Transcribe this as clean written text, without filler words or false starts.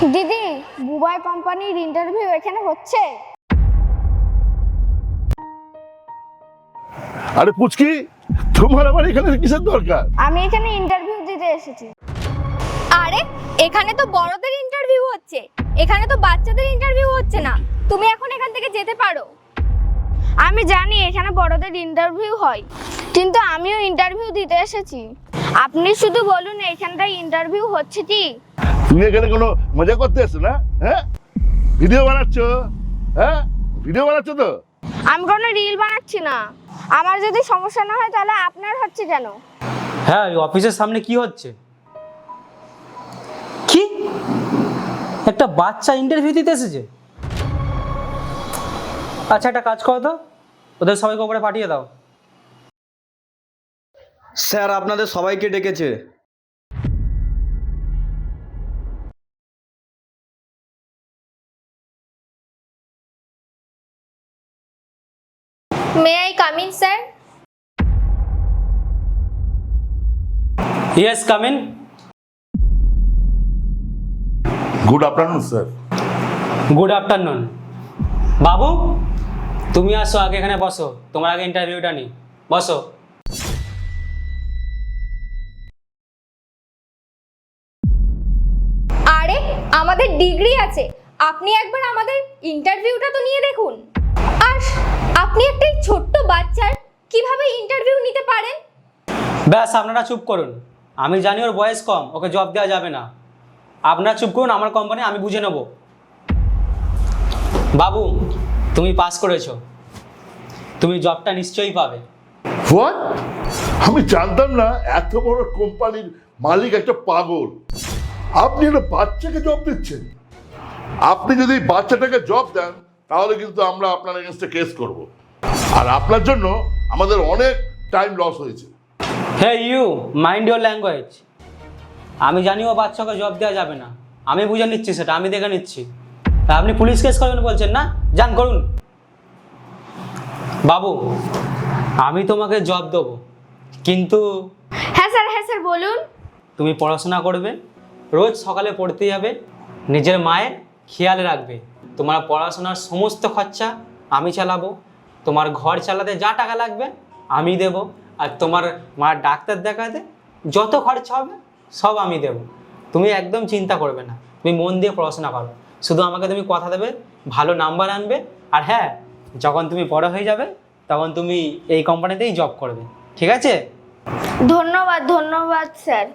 দিদি, বুবাই কোম্পানির ইন্টারভিউ এখানে হচ্ছে? আরে পুচকি, তোমার আবার এখানে কিসের দরকার? আমি এখানে ইন্টারভিউ দিতে এসেছি। আরে এখানে তো বড়দের ইন্টারভিউ হচ্ছে, এখানে তো বাচ্চাদের ইন্টারভিউ হচ্ছে না। তুমি এখন এখান থেকে যেতে পারো। আমি জানি এখানে বড়দের ইন্টারভিউ হয়, কিন্তু আমিও ইন্টারভিউ দিতে এসেছি। আপনি শুধু বলুন এখানটায় ইন্টারভিউ হচ্ছে কি? তুমি এখানে কোনো মজা করতে এসছো না? হ্যাঁ, ভিডিও বানাচ্ছো? হ্যাঁ, ভিডিও বানাচ্ছো তো? আমি কোনো রিল বানাচ্ছি না। আমার যদি সমস্যা না হয় তাহলে আপনার হচ্ছে কেন? হ্যাঁ, এই অফিসের সামনে কি হচ্ছে? কি একটা বাচ্চা ইন্টারভিউ দিতে এসেছে? আচ্ছা, একটা কাজ করো তো, ওদের সবাইকে ওপরে পাঠিয়ে দাও। স্যার আপনাদের সবাইকে ডেকেছে। May I come in sir? Yes, come in. Good afternoon sir. Good afternoon. বাবু, তুমি আসো, আগে এখানে বসো, তোমার আগে ইন্টারভিউটা নি। বসো। আরে আমাদের ডিগ্রি আছে, আপনি একবার আমাদের ইন্টারভিউটা তো নিয়ে দেখুন। আর আপনি একটা এই ছোট্ট বাচ্চার কিভাবে ইন্টারভিউ নিতে পারেন? ব্যাস, আপনারা চুপ করুন। আমি জানি ওর বয়স কম, ওকে জব দেওয়া যাবে না। আপনারা চুপ করুন, আমার কোম্পানি আমি বুঝে নেব। বাবু, তুমি পাস করেছো, তুমি জবটা নিশ্চয়ই পাবে। হোয়াট? আমি জানতাম না এত বড় কোম্পানির মালিক একটা পাগল। আপনি একটা বাচ্চাকে জব দিচ্ছেন? আপনি যদি বাচ্চাটাকে জব দেন তাহলে কিন্তু আমরা আপনার এগেনস্টে কেস করব। আর আপনার জন্য আমাদের অনেক টাইম লস হয়েছে। Hey you, mind your language. আমি জানি ও বাচ্চাকে জব দেওয়া যাবে না, আমি বুঝে নিচ্ছি, সেটা আমি দেখে নিচ্ছি। তা আপনি পুলিশ কেস করবেন বলছেন না? যান করুন। বাবু, আমি তোমাকে জব দেবো, কিন্তু হ্যাঁ স্যার বলুন। তুমি পড়াশোনা করবে, রোজ সকালে পড়তে যাবে, নিজের মায়ের খেয়াল রাখবে। তোমার পড়াশোনার সমস্ত খরচা আমি চালাবো, তোমার ঘর চালাতে যা টাকা লাগবে আমি দেব, আর তোমার মা ডাক্তার দেখাতে যত খরচা হবে সব আমি দেব। তুমি একদম চিন্তা করবে না, তুমি মন দিয়ে পড়াশোনা করো। শুধু আমাকে তুমি কথা দেবে, ভালো নাম্বার আনবে। আর হ্যাঁ, যখন তুমি বড় হয়ে যাবে তখন তুমি এই কোম্পানিতেই জব করবে, ঠিক আছে? ধন্যবাদ স্যার।